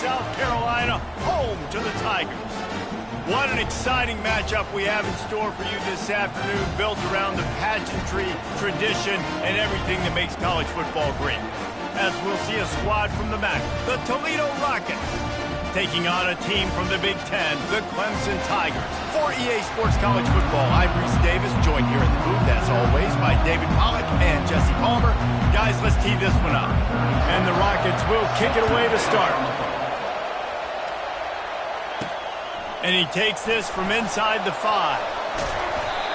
South Carolina, home to the Tigers. What an exciting matchup we have in store for you this afternoon, built around the pageantry, tradition, and everything that makes college football great. As we'll see a squad from the MAC, the Toledo Rockets, taking on a team from the Big Ten, the Clemson Tigers. For EA Sports College Football, I'm Reese Davis, joined here in the booth, as always, by David Pollack and Jesse Palmer. Guys, let's tee this one up. And the Rockets will kick it away to start. And he takes this from inside the 5.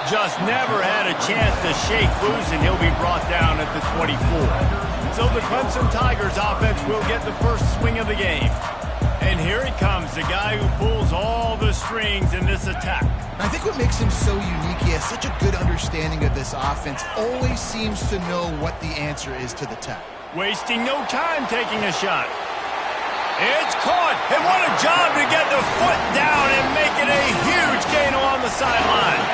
Just never had a chance to shake loose, and he'll be brought down at the 24. So the Clemson Tigers offense will get the first swing of the game. And here he comes, the guy who pulls all the strings in this attack. I think what makes him so unique, he has such a good understanding of this offense, always seems to know what the answer is to the tech. Wasting no time taking a shot. It's caught, and what a job to get the foot down and make it a huge gain along the sideline.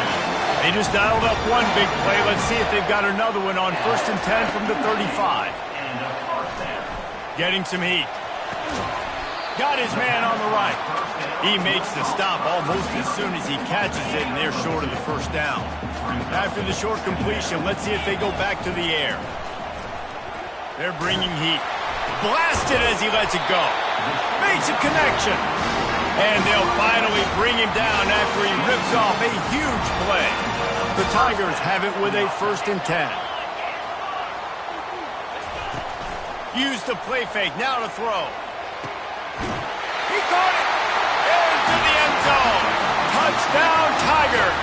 They just dialed up one big play. Let's see if they've got another one on 1st and 10 from the 35. Getting some heat. Got his man on the right. He makes the stop almost as soon as he catches it, and they're short of the first down. After the short completion, let's see if they go back to the air. They're bringing heat. Blasted as he lets it go. Makes a connection. And they'll finally bring him down after he rips off a huge play. The Tigers have it with a 1st and 10. Use the play fake, now to throw. He caught it! Into the end zone! Touchdown, Tigers!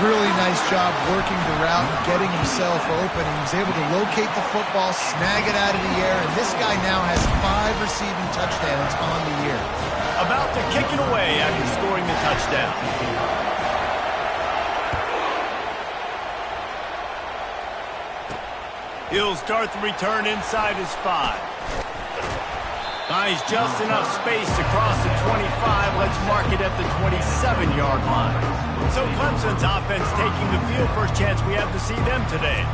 Really nice job working the route and getting himself open. He was able to locate the football, snag it out of the air, and this guy now has 5 receiving touchdowns on the year. About to kick it away after scoring the touchdown. He'll start the return inside his 5. Finds just enough space across the 25. Let's mark it at the 27-yard line. So Clemson's offense taking the field. First chance we have to see them today.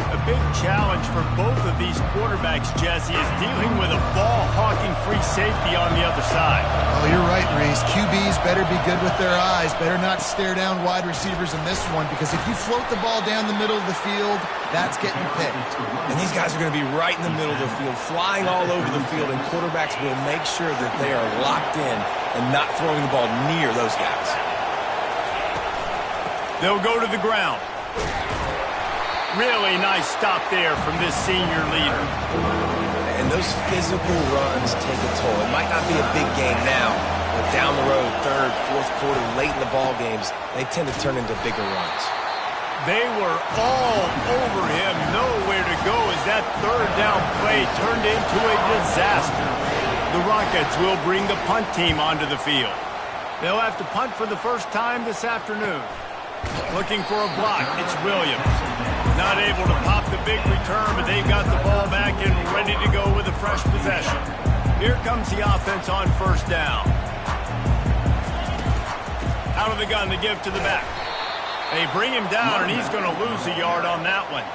A big challenge for both of these quarterbacks, Jesse, is dealing with a ball-hawking free safety on the other side. Oh, you're right, Reese. QBs better be good with their eyes. Better not stare down wide receivers in this one, because if you float the ball down the middle of the field, that's getting picked. And these guys are going to be right in the middle of the field, flying all over the field, and quarterbacks will make sure that they are locked in and not throwing the ball near those guys. They'll go to the ground. Really nice stop there from this senior leader. And those physical runs take a toll. It might not be a big game now, but down the road, 3rd, 4th quarter, late in the ball games, they tend to turn into bigger runs. They were all over him, nowhere to go as that 3rd down play turned into a disaster. The Rockets will bring the punt team onto the field. They'll have to punt for the first time this afternoon. Looking for a block, it's Williams. Not able to pop the big return, but they've got the ball back and ready to go with a fresh possession. Here comes the offense on 1st down. Out of the gun to give to the back. They bring him down, and he's going to lose a yard on that one.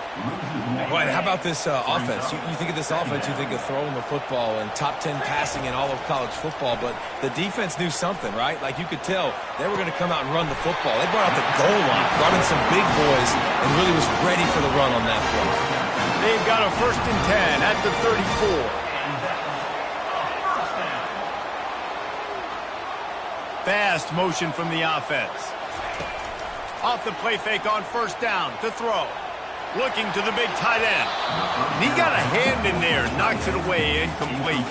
Boy, how about this offense? You think of this offense, you think of throwing the football and top 10 passing in all of college football, but the defense knew something, right? Like you could tell they were going to come out and run the football. They brought out the goal line, brought in some big boys, and really was ready for the run on that play. They've got a 1st and 10 at the 34. Fast motion from the offense. Off the play fake on 1st down to throw. Looking to the big tight end. He got a hand in there, knocks it away, incomplete.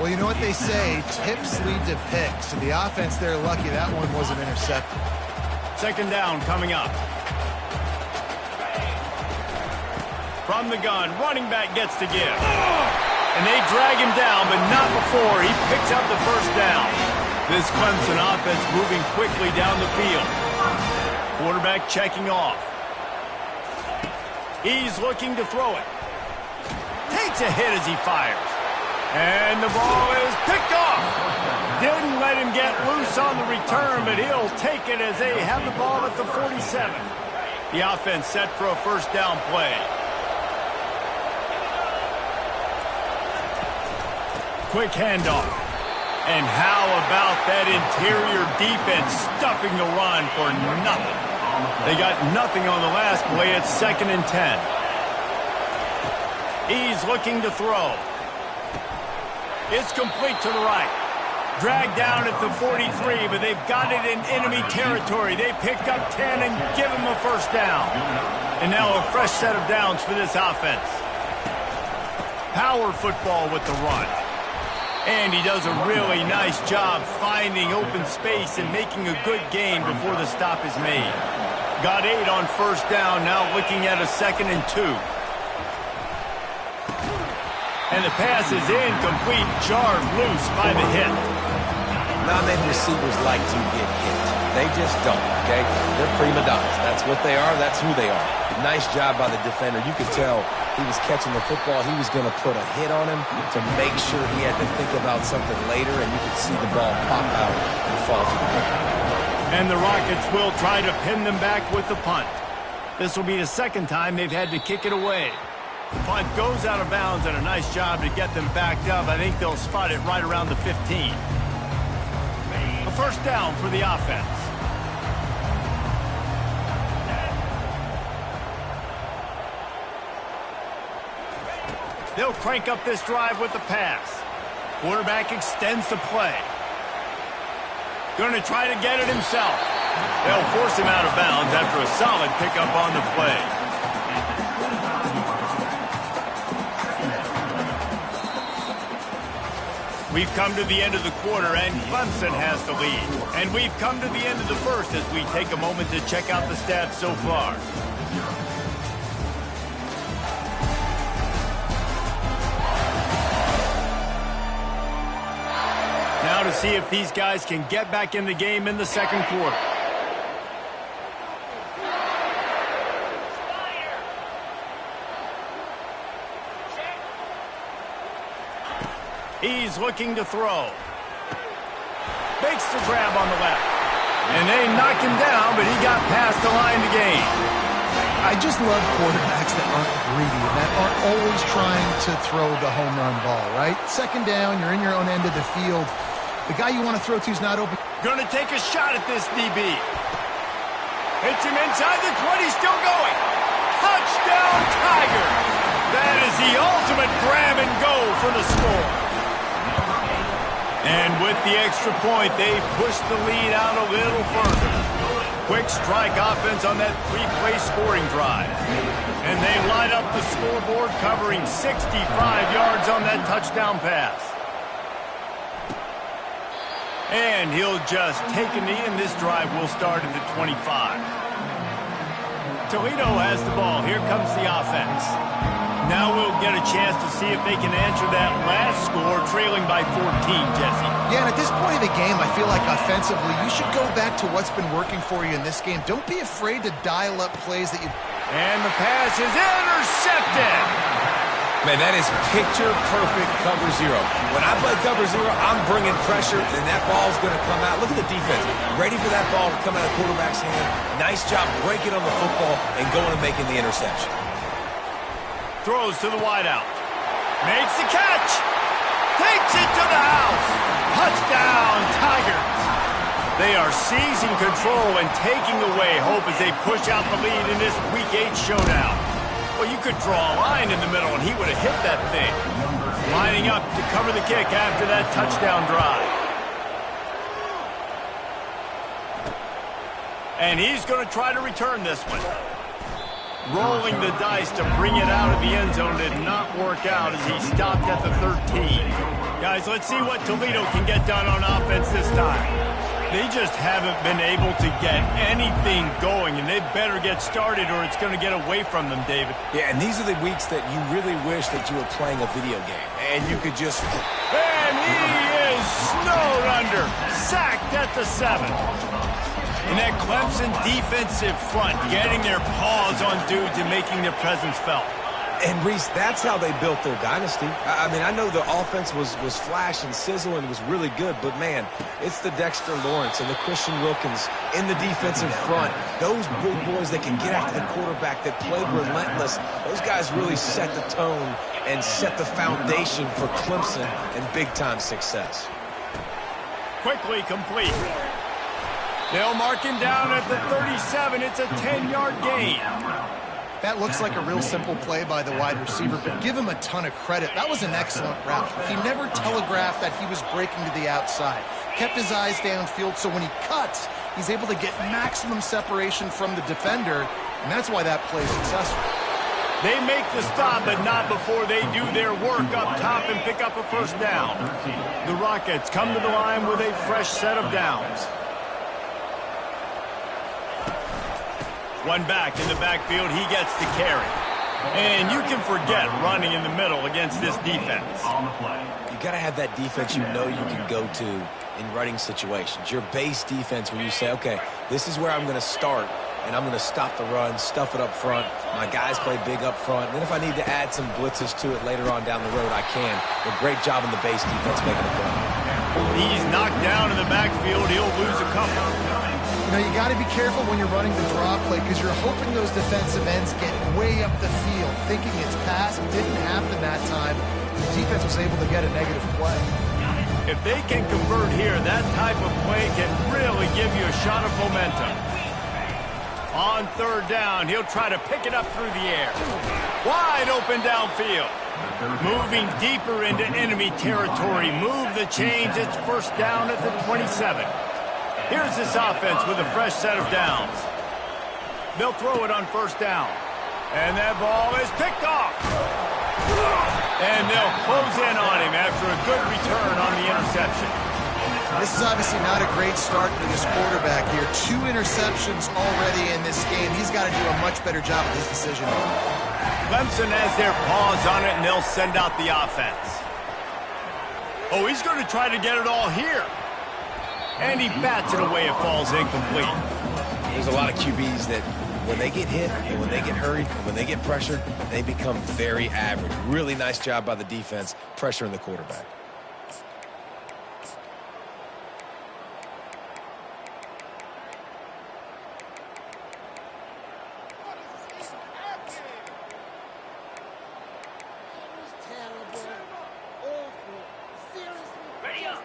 Well, you know what they say, tips lead to picks. So the offense, they're lucky that one wasn't intercepted. 2nd down coming up. From the gun, running back gets to give. And they drag him down, but not before he picks up the 1st down. This Clemson offense moving quickly down the field. Quarterback checking off. He's looking to throw it. Takes a hit as he fires. And the ball is picked off. Didn't let him get loose on the return, but he'll take it as they have the ball at the 47. The offense set for a 1st down play. quick handoff. And how about that interior defense stuffing the run for nothing? They got nothing on the last play. It's 2nd and 10. He's looking to throw. It's complete to the right. Dragged down at the 43, but they've got it in enemy territory. They picked up 10 and give him a first down. And now a fresh set of downs for this offense. Power football with the run. And he does a really nice job finding open space and making a good gain before the stop is made. Got 8 on first down, now looking at a 2nd and 2. And the pass is incomplete, jarred loose by the hit. Not many receivers like to get hit. They just don't, okay? They're prima donnas. That's what they are. That's who they are. Nice job by the defender. You could tell he was catching the football. He was going to put a hit on him to make sure he had to think about something later, and you could see the ball pop out and fall to the ground. And the Rockets will try to pin them back with the punt. This will be the 2nd time they've had to kick it away. The punt goes out of bounds, and a nice job to get them backed up. I think they'll spot it right around the 15. A first down for the offense. They'll crank up this drive with the pass. Quarterback extends the play. Going to try to get it himself. They'll force him out of bounds after a solid pickup on the play. We've come to the end of the quarter, and Clemson has the lead. And we've come to the end of the first as we take a moment to check out the stats so far. Now to see if these guys can get back in the game in the 2nd quarter. He's looking to throw. Makes the grab on the left. And they knock him down, but he got past the line to gain. I just love quarterbacks that aren't greedy and that aren't always trying to throw the home run ball, right? 2nd down, you're in your own end of the field. The guy you want to throw to is not open. Going to take a shot at this DB. Hits him inside the 20, still going. Touchdown, Tiger. That is the ultimate grab and go for the score. And with the extra point, they push the lead out a little further. Quick strike offense on that 3-play scoring drive. And they light up the scoreboard, covering 65 yards on that touchdown pass. And he'll just take a knee, and this drive will start at the 25. Toledo has the ball. Here comes the offense. Now we'll get a chance to see if they can answer that last score, trailing by 14, Jesse. Yeah, and at this point of the game, I feel like offensively, you should go back to what's been working for you in this game. Don't be afraid to dial up plays that you... And the pass is intercepted. Man, that is picture-perfect cover zero. When I play cover zero, I'm bringing pressure, and that ball's going to come out. Look at the defense. Ready for that ball to come out of the quarterback's hand. Nice job breaking on the football and going and making the interception. Throws to the wideout. Makes the catch. Takes it to the house. Touchdown, Tigers. They are seizing control and taking away hope as they push out the lead in this Week 8 showdown. Well, you could draw a line in the middle, and he would have hit that thing. Lining up to cover the kick after that touchdown drive. And he's going to try to return this one. Rolling the dice to bring it out of the end zone did not work out as he stopped at the 13. Guys, let's see what Toledo can get done on offense this time. They just haven't been able to get anything going, and they better get started or it's going to get away from them, David. Yeah, and these are the weeks that you really wish that you were playing a video game, and you could just... And he is snowed under, sacked at the 7. And that Clemson defensive front getting their paws on dudes and making their presence felt. And, Reese, that's how they built their dynasty. I mean, I know the offense was flash and sizzle and was really good, but, man, it's the Dexter Lawrence and the Christian Wilkins in the defensive front. Those big boys that can get after the quarterback, that played relentless, those guys really set the tone and set the foundation for Clemson and big-time success. Quickly complete. They'll mark him down at the 37. It's a 10-yard gain. That looks like a real simple play by the wide receiver, but give him a ton of credit. That was an excellent route. He never telegraphed that he was breaking to the outside. Kept his eyes downfield, so when he cuts, he's able to get maximum separation from the defender, and that's why that play is successful. They make the stop, but not before they do their work up top and pick up a first down. The Rockets come to the line with a fresh set of downs. One back in the backfield, he gets the carry. And you can forget running in the middle against this defense. You got to have that defense you know you can go to in running situations. Your base defense where you say, okay, this is where I'm going to start, and I'm going to stop the run, stuff it up front. My guys play big up front. And then if I need to add some blitzes to it later on down the road, I can. But great job in the base defense making a play. He's knocked down in the backfield. He'll lose a couple. You know, you got to be careful when you're running the draw play because you're hoping those defensive ends get way up the field, thinking it's pass. It didn't happen that time. The defense was able to get a negative play. If they can convert here, that type of play can really give you a shot of momentum. On third down, he'll try to pick it up through the air. Wide open downfield. Moving deeper into enemy territory. Move the chains. It's first down at the 27. Here's this offense with a fresh set of downs. They'll throw it on first down. And that ball is picked off. And they'll close in on him after a good return on the interception. This is obviously not a great start for this quarterback here. 2 interceptions already in this game. He's got to do a much better job with his decision. Clemson has their paws on it, and they'll send out the offense. Oh, he's going to try to get it all here. And he bats it away. It falls incomplete. There's a lot of QBs that when they get hit and when they get hurried and when they get pressured, they become very average. Really nice job by the defense pressuring the quarterback.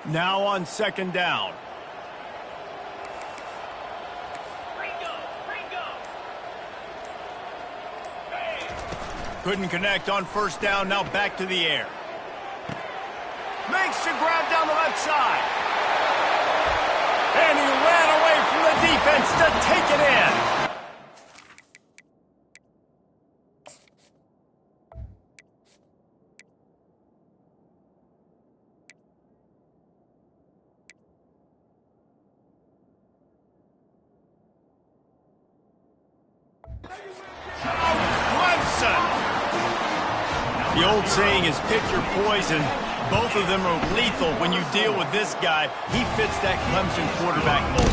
Now on second down. Couldn't connect on first down. Now back to the air. Makes the grab down the left side. And he ran away from the defense to take it in. The old saying is pick your poison. Both of them are lethal when you deal with this guy. He fits that Clemson quarterback mold.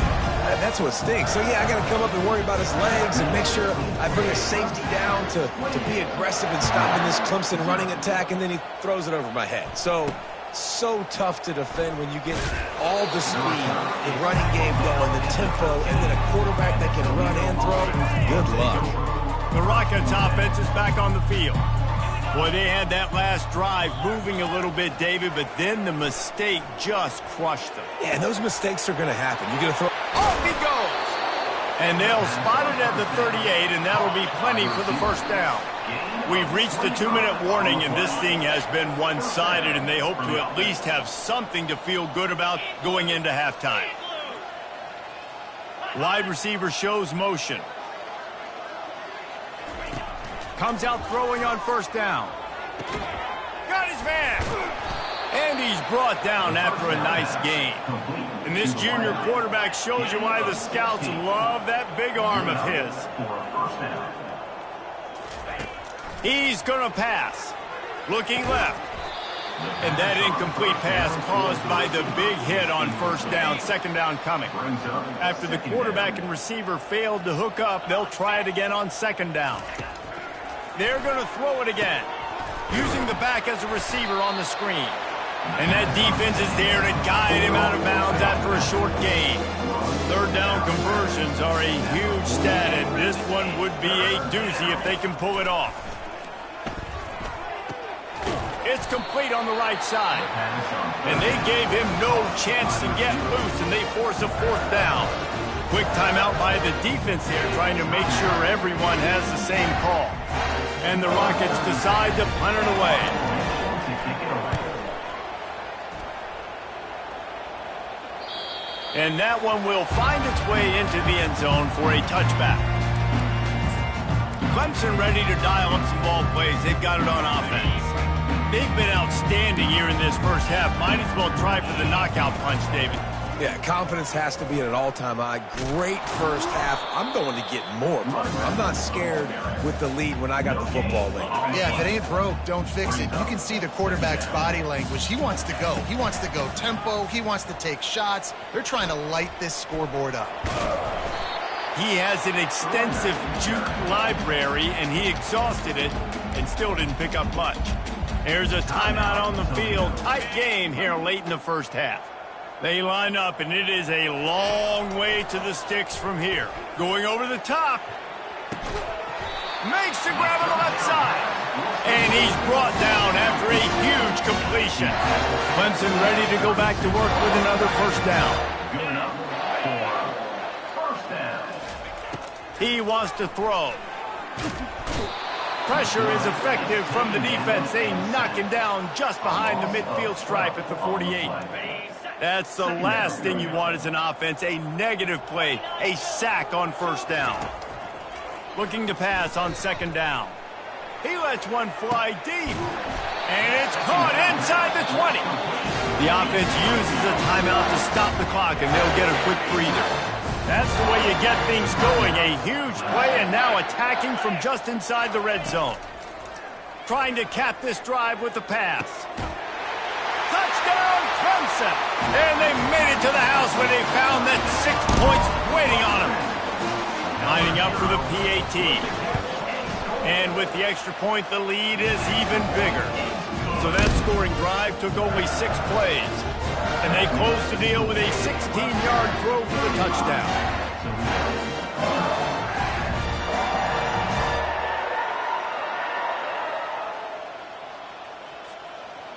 That's what stinks. So, yeah, I got to come up and worry about his legs and make sure I bring a safety down to be aggressive in stopping this Clemson running attack, and then he throws it over my head. So tough to defend when you get all the speed, the running game going, the tempo, and then a quarterback that can run and throw. Good luck. The Rockets offense is back on the field. Boy, they had that last drive moving a little bit, David, but then the mistake just crushed them. Yeah, and those mistakes are going to happen. You're going to throw. Off he goes! And they'll spot it at the 38, and that'll be plenty for the first down. We've reached the 2-minute warning, and this thing has been one-sided, and they hope to at least have something to feel good about going into halftime. Wide receiver shows motion. Comes out throwing on first down. Got his man. And he's brought down after a nice gain. And this junior quarterback shows you why the scouts love that big arm of his. He's going to pass. Looking left. And that incomplete pass caused by the big hit on first down, second down coming. After the quarterback and receiver failed to hook up, they'll try it again on second down. They're going to throw it again, using the back as a receiver on the screen. And that defense is there to guide him out of bounds after a short gain. Third down conversions are a huge stat, and this one would be a doozy if they can pull it off. It's complete on the right side. And they gave him no chance to get loose, and they force a fourth down. Quick timeout by the defense here, trying to make sure everyone has the same call. And the Rockets decide to punt it away. And that one will find its way into the end zone for a touchback. Clemson ready to dial up some ball plays. They've got it on offense. They've been outstanding here in this first half. Might as well try for the knockout punch, David. Yeah, confidence has to be at an all-time high. Great first half. I'm going to get more. I'm not scared with the lead when I got the football late. Yeah, if it ain't broke, don't fix it. You can see the quarterback's body language. He wants to go. He wants to go tempo. He wants to take shots. They're trying to light this scoreboard up. He has an extensive juke library, and he exhausted it and still didn't pick up much. There's a timeout on the field. Tight game here late in the first half. They line up, and it is a long way to the sticks from here. Going over the top. Makes the grab on the left side. And he's brought down after a huge completion. Clemson ready to go back to work with another first down. Good enough for first down. He wants to throw. Pressure is effective from the defense. They knock him down just behind the midfield stripe at the 48. That's the last thing you want as an offense, a negative play, a sack on first down. Looking to pass on second down. He lets one fly deep, and it's caught inside the 20. The offense uses a timeout to stop the clock, and they'll get a quick breather. That's the way you get things going, a huge play, and now attacking from just inside the red zone. Trying to cap this drive with the pass. Touchdown, Clemson! And they made it to the house where they found that 6 points waiting on them. Lining up for the PAT. And with the extra point, the lead is even bigger. So that scoring drive took only 6 plays. And they closed the deal with a 16-yard throw for the touchdown.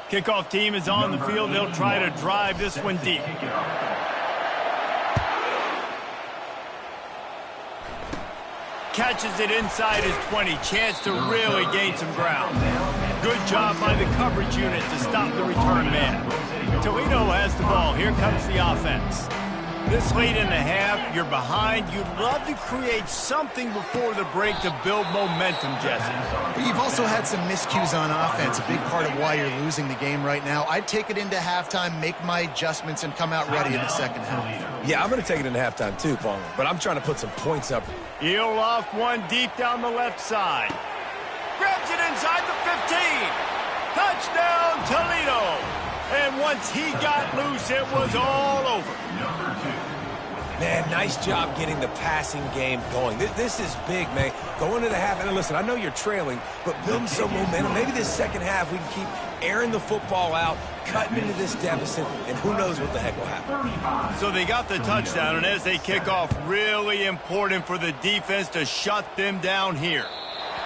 Kickoff team is on the field. They'll try to drive this one deep. Catches it inside his 20. Chance to really gain some ground. Good job by the coverage unit to stop the return man. Toledo has the ball. Here comes the offense. This late in the half, you're behind. You'd love to create something before the break to build momentum, Jesse. But you've also had some miscues on offense, a big part of why you're losing the game right now. I'd take it into halftime, make my adjustments, and come out ready in the second half. Yeah, I'm going to take it into halftime too, Paul. But I'm trying to put some points up. He'll loft one deep down the left side. Grabs it inside the 15. Touchdown, Toledo. And once he got loose, it was all over. Man, nice job getting the passing game going. This is big, man. Going into the half, and listen, I know you're trailing, but building some momentum. Maybe this second half we can keep airing the football out, cutting into this deficit, and who knows what the heck will happen. So they got the touchdown, and as they kick off, really important for the defense to shut them down here.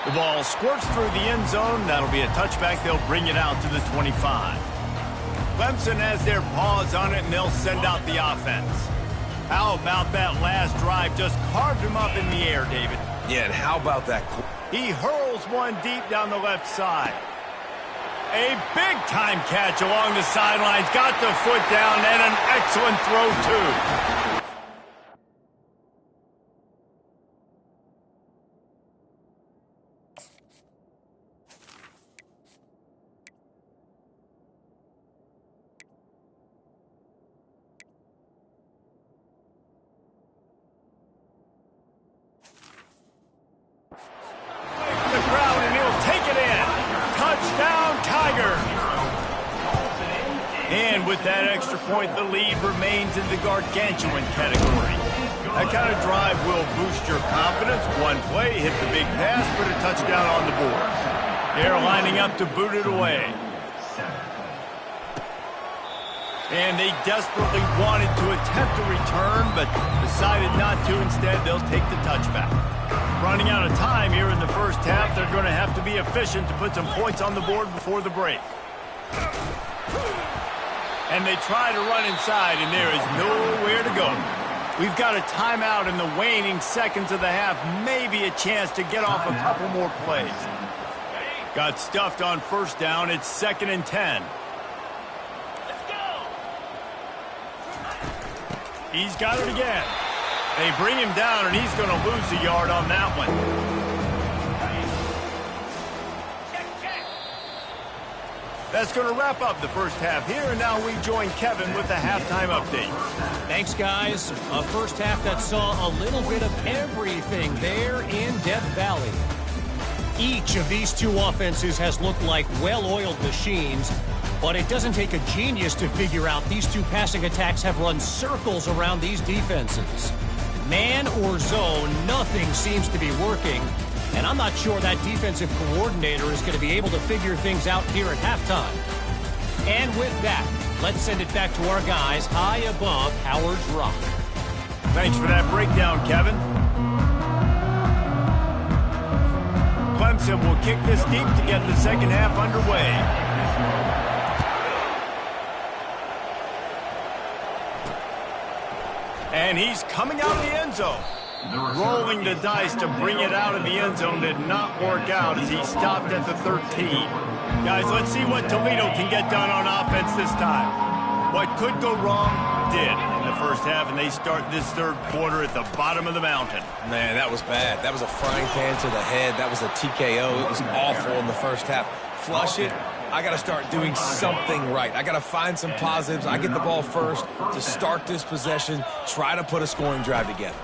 The ball squirts through the end zone. That'll be a touchback. They'll bring it out to the 25. Clemson has their paws on it, and they'll send out the offense. How about that last drive? Just carved him up in the air, David. Yeah, and how about that? He hurls one deep down the left side. A big-time catch along the sidelines. Got the foot down, and an excellent throw, too. that extra point, the lead remains in the gargantuan category. That kind of drive will boost your confidence. One play, hit the big pass, put a touchdown on the board. They're lining up to boot it away. And they desperately wanted to attempt a return, but decided not to. Instead, they'll take the touchback. Running out of time here in the first half, they're going to have to be efficient to put some points on the board before the break. And they try to run inside, and there is nowhere to go. We've got a timeout in the waning seconds of the half. Maybe a chance to get off a couple more plays. Got stuffed on first down. It's 2nd and 10. He's got it again. They bring him down, and he's going to lose a yard on that one. That's going to wrap up the first half here, and now we join Kevin with the halftime update. Thanks, guys. A first half that saw a little bit of everything there in Death Valley. Each of these two offenses has looked like well-oiled machines, but it doesn't take a genius to figure out these two passing attacks have run circles around these defenses. Man or zone, nothing seems to be working, and I'm not sure that defensive coordinator is going to be able to figure things out here at halftime. And with that, let's send it back to our guys high above Howard's Rock. Thanks for that breakdown, Kevin. Clemson will kick this deep to get the second half underway. And he's coming out of the end zone. Rolling the dice to bring it out of the end zone did not work out as he stopped at the 13. Guys, let's see what Toledo can get done on offense this time. What could go wrong did in the first half, and they start this third quarter at the bottom of the mountain. Man, that was bad. That was a frying pan to the head. That was a TKO. It was awful in the first half. Flush it. I got to start doing something right. I got to find some positives. I get the ball first to start this possession, try to put a scoring drive together.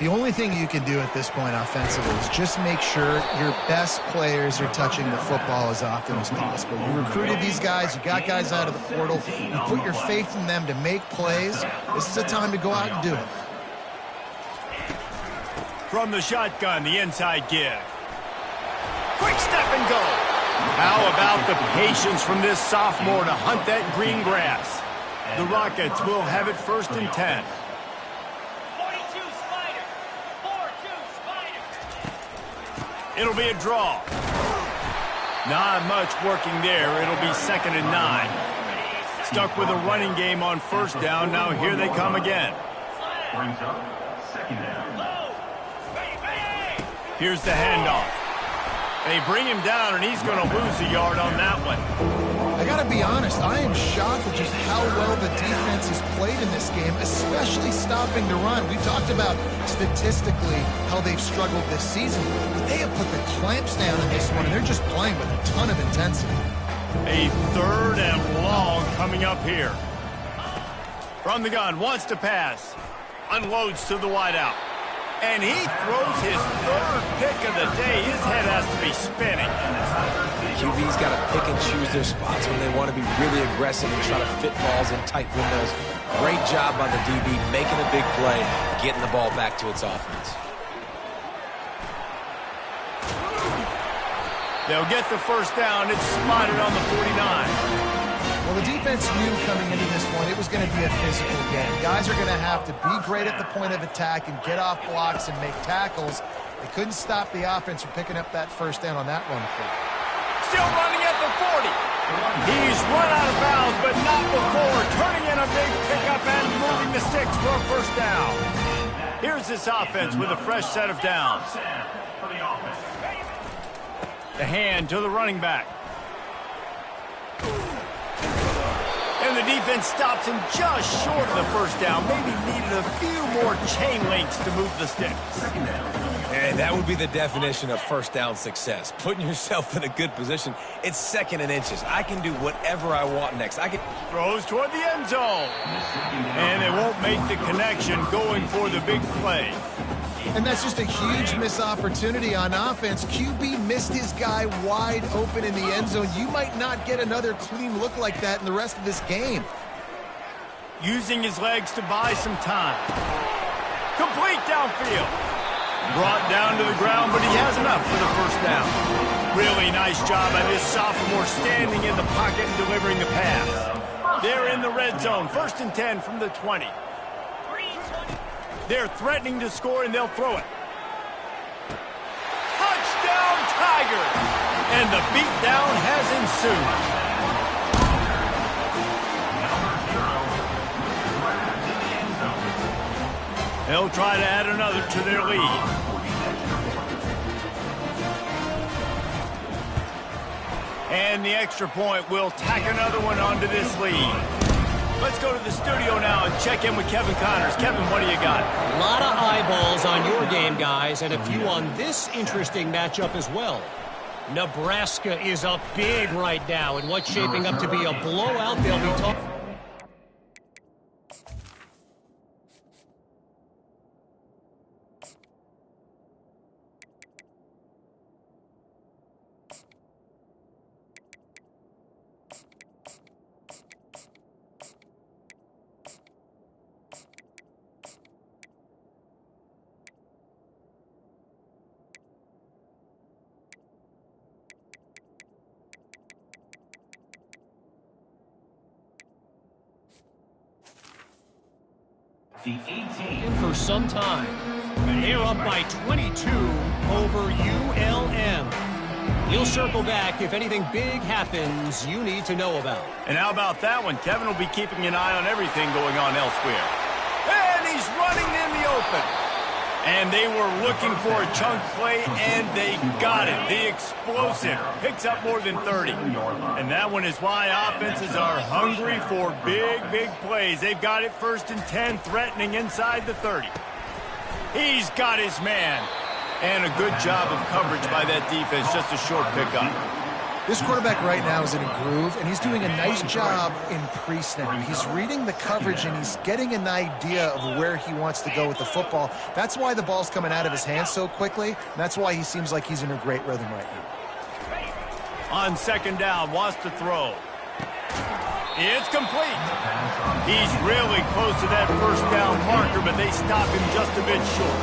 The only thing you can do at this point offensively is just make sure your best players are touching the football as often as possible. You recruited these guys. You got guys out of the portal. You put your faith in them to make plays. This is a time to go out and do it. From the shotgun, the inside give. Quick step and go. How about the patience from this sophomore to hunt that green grass? The Rockets will have it 1st and 10. 42 Spider. 4-2 Spider. It'll be a draw. Not much working there. It'll be 2nd and 9. Stuck with a running game on first down. Now here they come again. Brings up 2nd down. Here's the handoff. They bring him down, and he's going to lose a yard on that one. I got to be honest, I am shocked at just how well the defense has played in this game, especially stopping the run. We talked about statistically how they've struggled this season, but they have put the clamps down in this one, and they're just playing with a ton of intensity. A 3rd and long coming up here. From the gun, wants to pass. Unloads to the wideout. And he throws his 3rd pick of the day. His head has to be spinning. QB's got to pick and choose their spots when they want to be really aggressive and try to fit balls in tight windows. Great job by the DB making a big play, getting the ball back to its offense. They'll get the first down. It's spotted on the 49. Well, the defense knew coming into this one it was going to be a physical game. Guys are going to have to be great at the point of attack and get off blocks and make tackles. They couldn't stop the offense from picking up that first down on that run play. Still running at the 40. He's run out of bounds, but not before turning in a big pickup and moving the sticks for a first down. Here's this offense with a fresh set of downs. The hand to the running back. And the defense stops him just short of the first down. Maybe needed a few more chain links to move the sticks. And that would be the definition of first down success. Putting yourself in a good position. It's 2nd and inches. I can do whatever I want next. Throws toward the end zone. And they won't make the connection going for the big play. And that's just a huge missed opportunity on offense. QB missed his guy wide open in the end zone. You might not get another clean look like that in the rest of this game. using his legs to buy some time. Complete downfield. Brought down to the ground, but he has enough for the first down. Really nice job by this sophomore standing in the pocket and delivering the pass. They're in the red zone. 1st and 10 from the 20. They're threatening to score, and they'll throw it. Touchdown, Tigers! And the beatdown has ensued. They'll try to add another to their lead. And the extra point will tack another one onto this lead. Let's go to the studio now and check in with Kevin Connors. Kevin, what do you got? A lot of eyeballs on your game, guys, and a few on this interesting matchup as well. Nebraska is up big right now, and what's shaping up to be a blowout. They'll be talking. The 18. For some time. They're up by 22 over ULM. He'll circle back if anything big happens you need to know about. And how about that one? Kevin will be keeping an eye on everything going on elsewhere. And he's running in the open. And they were looking for a chunk play, and they got it. The explosive picks up more than 30. And that one is why offenses are hungry for big, big plays. They've got it 1st and 10, threatening inside the 30. He's got his man. And a good job of coverage by that defense, just a short pickup. This quarterback right now is in a groove, and he's doing a nice job in pre-snap. He's reading the coverage, and he's getting an idea of where he wants to go with the football. That's why the ball's coming out of his hands so quickly, and that's why he seems like he's in a great rhythm right now. On 2nd down, wants to throw. It's complete. He's really close to that 1st down marker, but they stop him just a bit short.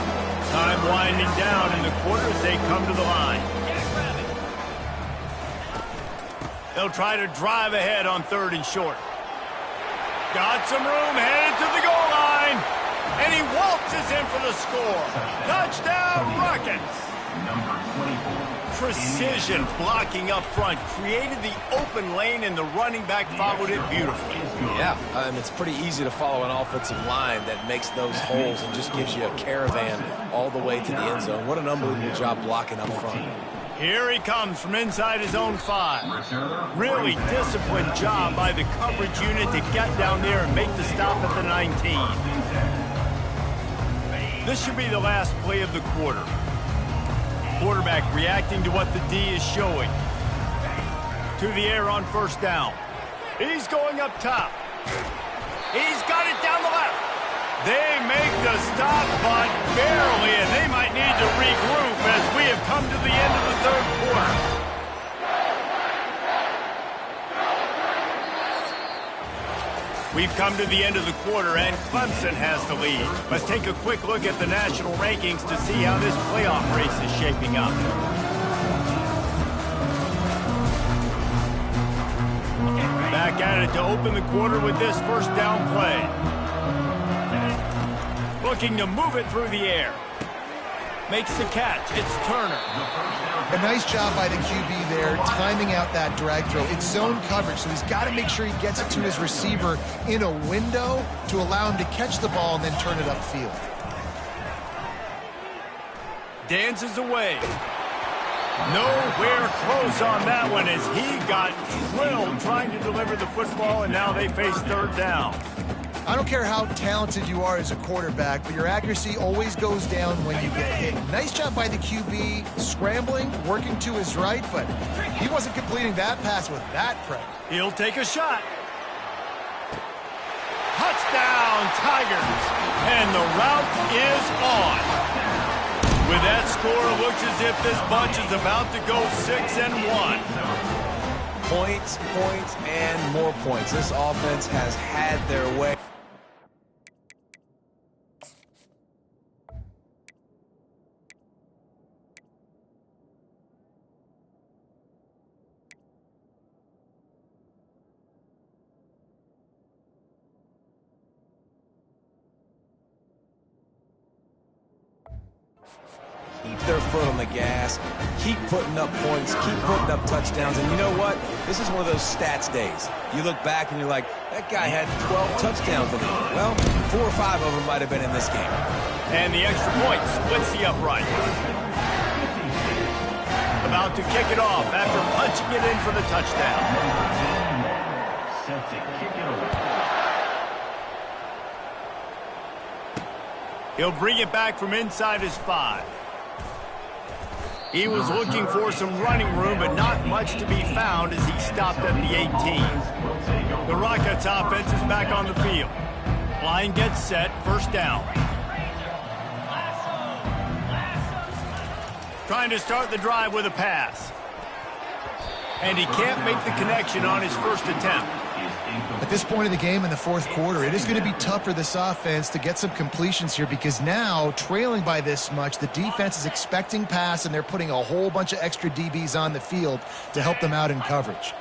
Time winding down in the quarter as they come to the line. They'll try to drive ahead on 3rd and short. Got some room, headed to the goal line. And he waltzes in for the score. Touchdown, Rockets. Number 24. Precision blocking up front. Created the open lane, and the running back followed it beautifully. Yeah, it's pretty easy to follow an offensive line that makes those holes and just gives you a caravan all the way to the end zone. What an unbelievable job blocking up front. Here he comes from inside his own 5. Really disciplined job by the coverage unit to get down there and make the stop at the 19. This should be the last play of the quarter. Quarterback reacting to what the D is showing. To the air on 1st down. He's going up top. He's got it down the left. They make the stop, but barely, and they might need to regroup as we have come to the end of the 3rd quarter. We've come to the end of the quarter, and Clemson has the lead. Let's take a quick look at the national rankings to see how this playoff race is shaping up. Back at it to open the quarter with this 1st down play. Looking to move it through the air. Makes the catch. It's Turner. A nice job by the QB there, timing out that drag throw. It's zone coverage, so he's got to make sure he gets it to his receiver in a window to allow him to catch the ball and then turn it upfield. Dances away. Nowhere close on that one as he got drilled trying to deliver the football, and now they face 3rd down. I don't care how talented you are as a quarterback, but your accuracy always goes down when you get hit. Nice job by the QB, scrambling, working to his right, but he wasn't completing that pass with that pressure. He'll take a shot. Touchdown, Tigers. And the route is on. With that score, it looks as if this bunch is about to go 6-1. Points, points, and more points. This offense has had their way. their foot on the gas, keep putting up points, keep putting up touchdowns. And you know what? This is one of those stats days. You look back and you're like, that guy had 12 touchdowns in it. Well, 4 or 5 of them might have been in this game. And the extra point splits the upright. About to kick it off after punching it in for the touchdown. Set to kick it away. He'll bring it back from inside his 5. He was looking for some running room, but not much to be found as he stopped at the 18. The Rockets offense is back on the field. Line gets set, first down. Trying to start the drive with a pass. And he can't make the connection on his first attempt. At this point of the game in the fourth quarter, it is going to be tough for this offense to get some completions here because now, trailing by this much, the defense is expecting pass and they're putting a whole bunch of extra DBs on the field to help them out in coverage.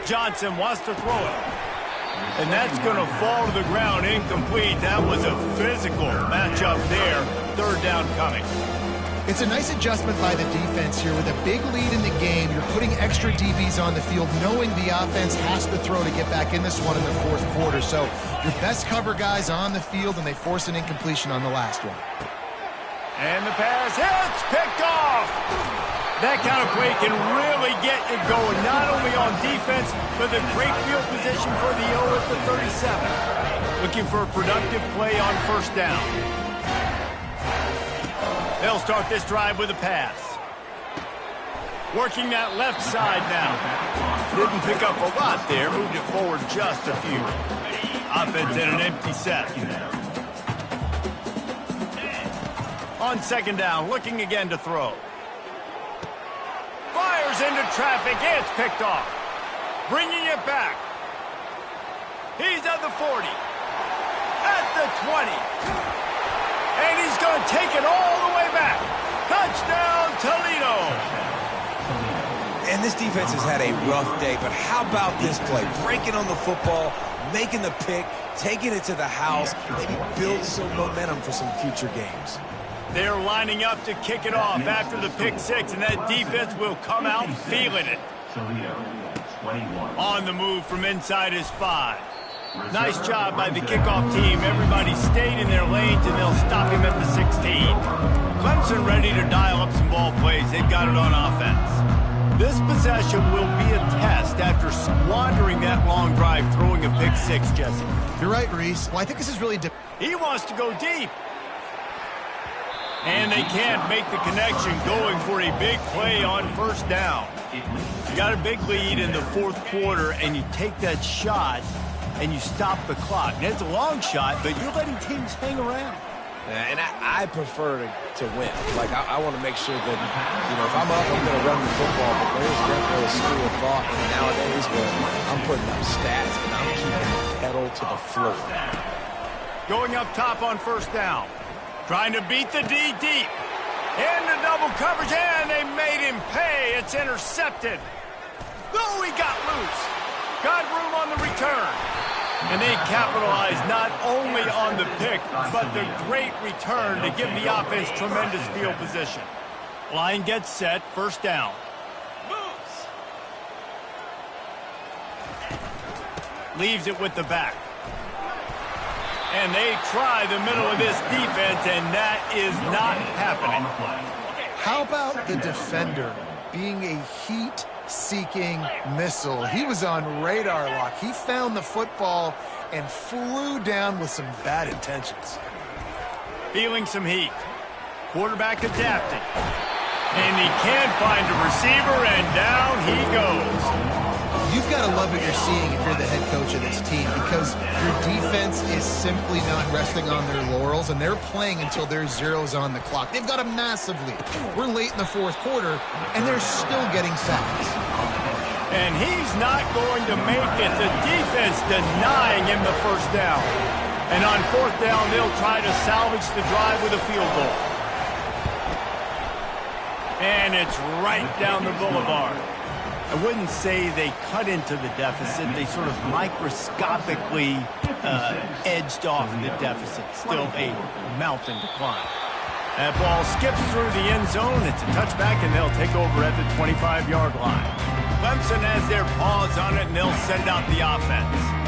Johnson wants to throw it. And that's going to fall to the ground incomplete. That was a physical matchup there. Third down coming. It's a nice adjustment by the defense here. With a big lead in the game, you're putting extra DBs on the field, knowing the offense has to throw to get back in this one in the fourth quarter. So your best cover guys on the field, and they force an incompletion on the last one. And the pass hits, picked off. That kind of play can really get you going, not only on defense, but the great field position for the O at the 37. Looking for a productive play on first down. They'll start this drive with a pass. Working that left side now. Didn't pick up a lot there. Moved it forward just a few. Offense in an empty set. On second down, looking again to throw. Fires into traffic. It's picked off. Bringing it back. He's at the 40. At the 20. And he's going to take it all the way back. Touchdown, Toledo. And this defense has had a rough day, but how about this play? Breaking on the football, making the pick, taking it to the house, maybe build some momentum for some future games. They're lining up to kick it off after the pick 6, and that defense will come out feeling it. Toledo, 21. On the move from inside his 5. Nice job by the kickoff team. Everybody stayed in their lanes, and they'll stop him at the 16. Clemson ready to dial up some ball plays. They've got it on offense. This possession will be a test after squandering that long drive, throwing a pick 6, Jesse. You're right, Reese. Well, I think this is really... He wants to go deep. And they can't make the connection, going for a big play on first down. You got a big lead in the fourth quarter, and you take that shot, and you stop the clock. And it's a long shot, but you're letting teams hang around. Yeah, and I prefer to win. Like, I want to make sure that, you know, if I'm up, I'm going to run the football. But there's definitely a school of thought nowadays where I'm putting up stats and I'm keeping the pedal to the floor. Going up top on first down. Trying to beat the D deep. Into double coverage, and they made him pay. It's intercepted. Oh, he got loose. Got room on the return. And they capitalized not only on the pick, but the great return to give the offense tremendous field position. Line gets set, first down. Leaves it with the back. And they try the middle of this defense, and that is not happening. How about the defender being a heat-seeking missile? He was on radar lock. He found the football and flew down with some bad intentions. Feeling some heat. Quarterback adapting. And he can't find a receiver, and down he goes. You've got to love what you're seeing if you're the head coach of this team, because your defense is simply not resting on their laurels, and they're playing until there's zeros on the clock. They've got a massive lead. We're late in the fourth quarter, and they're still getting sacks. And he's not going to make it. The defense denying him the first down. And on fourth down, they'll try to salvage the drive with a field goal. And it's right down the boulevard. I wouldn't say they cut into the deficit. They sort of microscopically edged off the deficit. Still a mountain to climb. That ball skips through the end zone. It's a touchback, and they'll take over at the 25-yard line. Clemson has their paws on it, and they'll send out the offense.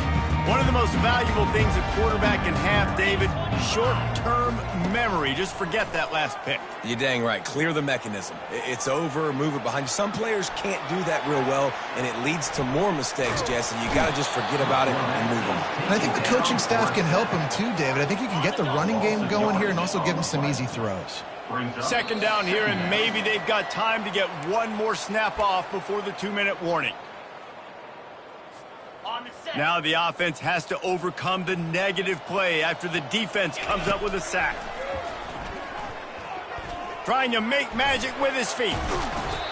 One of the most valuable things a quarterback can have, David, short-term memory. Just forget that last pick. You're dang right. Clear the mechanism. It's over, move it behind you. Some players can't do that real well, and it leads to more mistakes, Jesse. You got to just forget about it and move on. And I think the coaching staff can help him too, David. I think you can get the running game going here and also give him some easy throws. Second down here, and maybe they've got time to get one more snap off before the 2-minute warning. Now the offense has to overcome the negative play after the defense comes up with a sack. Trying to make magic with his feet.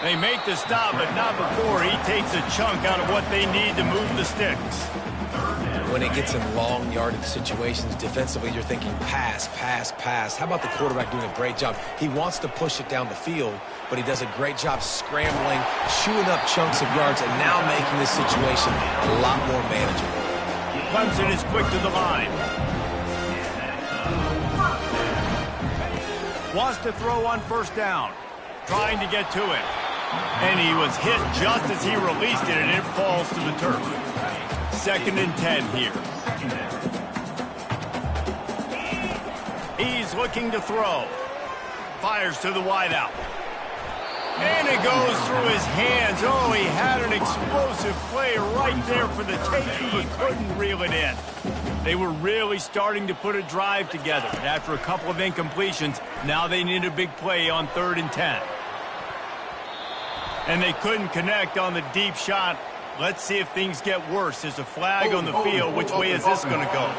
They make the stop, but not before he takes a chunk out of what they need to move the sticks. When it gets in long yardage situations, defensively, you're thinking pass, pass, pass. How about the quarterback doing a great job? He wants to push it down the field, but he does a great job scrambling, chewing up chunks of yards, and now making this situation a lot more manageable. Clemson is quick to the line. Wants to throw on first down. Trying to get to it. And he was hit just as he released it, and it falls to the turf. 2nd and 10 here. He's looking to throw. Fires to the wideout. And it goes through his hands. Oh, he had an explosive play right there for the taking, but couldn't reel it in. They were really starting to put a drive together. After a couple of incompletions, now they need a big play on 3rd and 10. And they couldn't connect on the deep shot. Let's see if things get worse. There's a flag on the field. Which way is this going to go?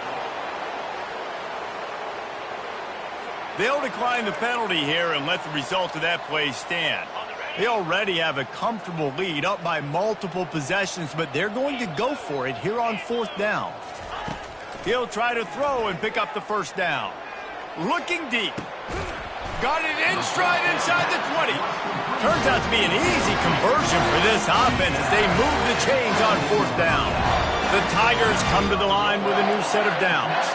They'll decline the penalty here and let the result of that play stand. They already have a comfortable lead, up by multiple possessions, but they're going to go for it here on 4th down. He'll try to throw and pick up the first down. Looking deep. Got it in stride inside the 20. Turns out to be an easy conversion for this offense as they move the chains on 4th down. The Tigers come to the line with a new set of downs.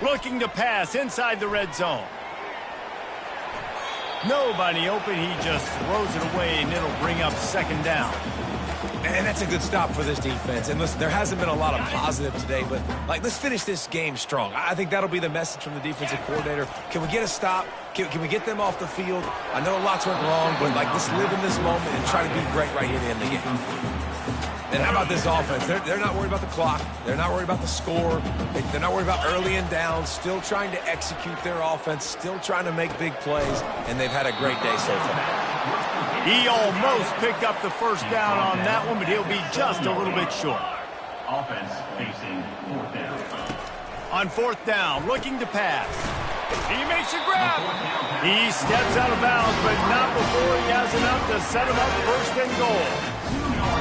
Looking to pass inside the red zone. Nobody open. He just throws it away, and it'll bring up 2nd down. And that's a good stop for this defense. And listen, there hasn't been a lot of positive today, but, let's finish this game strong. I think that'll be the message from the defensive coordinator. Can we get a stop? Can we get them off the field? I know lots went wrong, but, let's live in this moment and try to be great right here to end the game. And how about this offense? They're not worried about the clock. They're not worried about the score. They're not worried about early and down. Still trying to execute their offense. Still trying to make big plays. And they've had a great day so far. He almost picked up the first down on that one, but he'll be just a little bit short. Offense facing 4th down. On 4th down, looking to pass. He makes a grab. He steps out of bounds, but not before he has enough to set him up 1st and goal.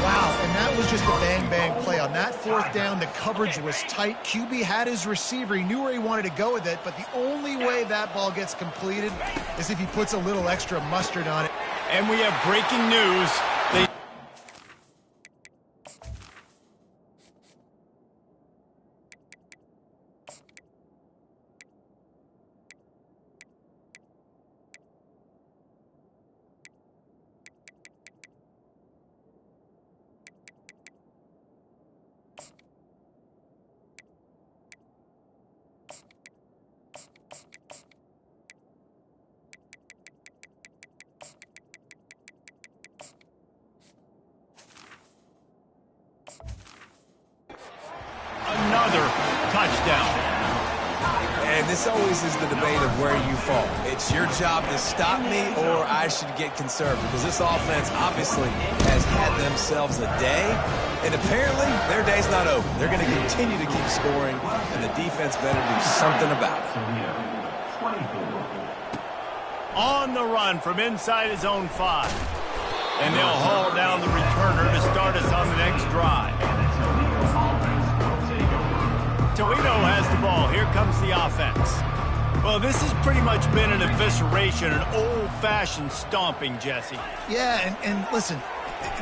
Wow, and that was just a bang-bang play. On that 4th down, the coverage was tight. QB had his receiver. He knew where he wanted to go with it, but the only way that ball gets completed is if he puts a little extra mustard on it. And we have breaking news. Another touchdown. And this always is the debate of where you fall. It's your job to stop me or I should get conservative, because this offense obviously has had themselves a day, and apparently their day's not over. They're going to continue to keep scoring, and the defense better do something about it. On the run from inside his own 5. And they'll haul down the returner to start us on the next drive. Toledo has the ball. Here comes the offense. Well, this has pretty much been an evisceration, an old-fashioned stomping, Jesse. Yeah, and listen,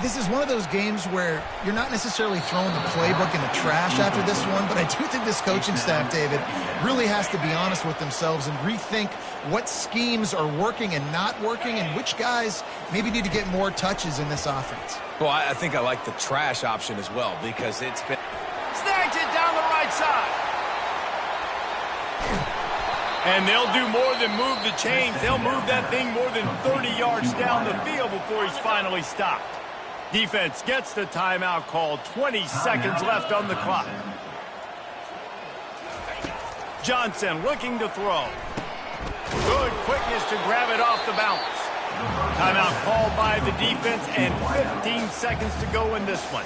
This is one of those games where you're not necessarily throwing the playbook in the trash after this one, but I do think this coaching staff, David, really has to be honest with themselves and rethink what schemes are working and not working and which guys maybe need to get more touches in this offense. Well, I think I like the trash option as well because it's been... Snags it down the right side. And they'll do more than move the chains. They'll move that thing more than 30 yards down the field before he's finally stopped. Defense gets the timeout called. 20 seconds left on the clock. Johnson looking to throw. Good quickness to grab it off the bounce. Timeout called by the defense and 15 seconds to go in this one.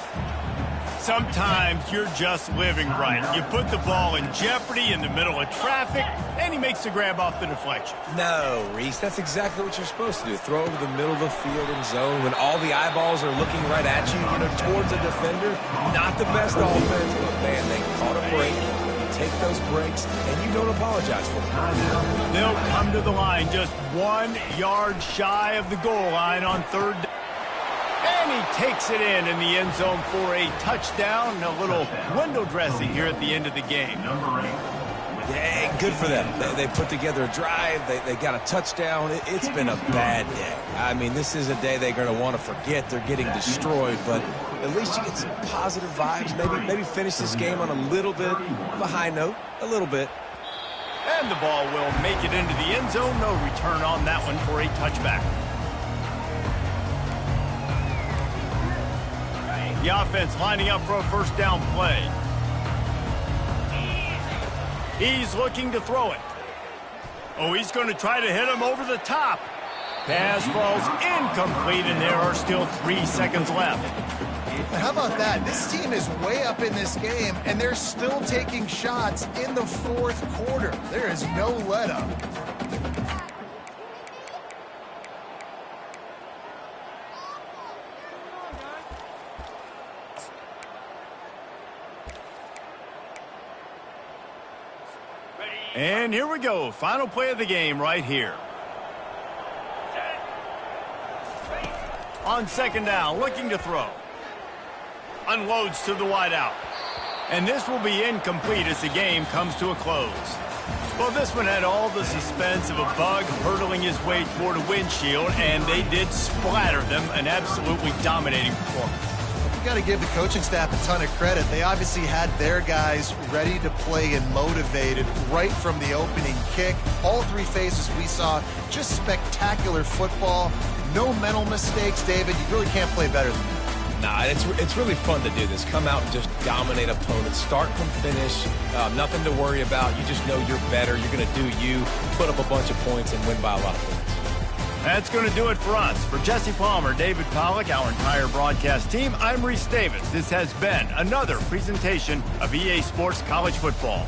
Sometimes you're just living right. You put the ball in jeopardy in the middle of traffic, and he makes the grab off the deflection. No, Reese, that's exactly what you're supposed to do. Throw over the middle of the field and zone when all the eyeballs are looking right at you, towards a defender. Not the best offense, but man, they caught a break. You take those breaks, and you don't apologize for them. They'll come to the line just 1 yard shy of the goal line on third down. And he takes it in the end zone for a touchdown and a little window dressing here at the end of the game. Yeah, good for them. They put together a drive. They got a touchdown. It's been a bad day. I mean, this is a day they're going to want to forget. They're getting destroyed, but at least you get some positive vibes. Maybe finish this game on a little bit of a high note, a little bit. And the ball will make it into the end zone. No return on that one for a touchback. The offense lining up for a first down play. He's looking to throw it. Oh, he's going to try to hit him over the top. Pass falls incomplete, and there are still 3 seconds left. How about that? This team is way up in this game, and they're still taking shots in the fourth quarter. There is no let-up. And here we go. Final play of the game right here. On second down, looking to throw. Unloads to the wideout. And this will be incomplete as the game comes to a close. Well, this one had all the suspense of a bug hurtling his way toward a windshield, and they did splatter them. An absolutely dominating performance. Got to give the coaching staff a ton of credit. They obviously had their guys ready to play and motivated right from the opening kick. All 3 phases we saw, just spectacular football. No mental mistakes, David. You really can't play better than that. Nah, it's really fun to do this. Come out and just dominate opponents. Start from finish. Nothing to worry about. You just know you're better. You're going to do you, put up a bunch of points, and win by a lot of points. That's going to do it for us. For Jesse Palmer, David Pollack, our entire broadcast team, I'm Reese Davis. This has been another presentation of EA Sports College Football.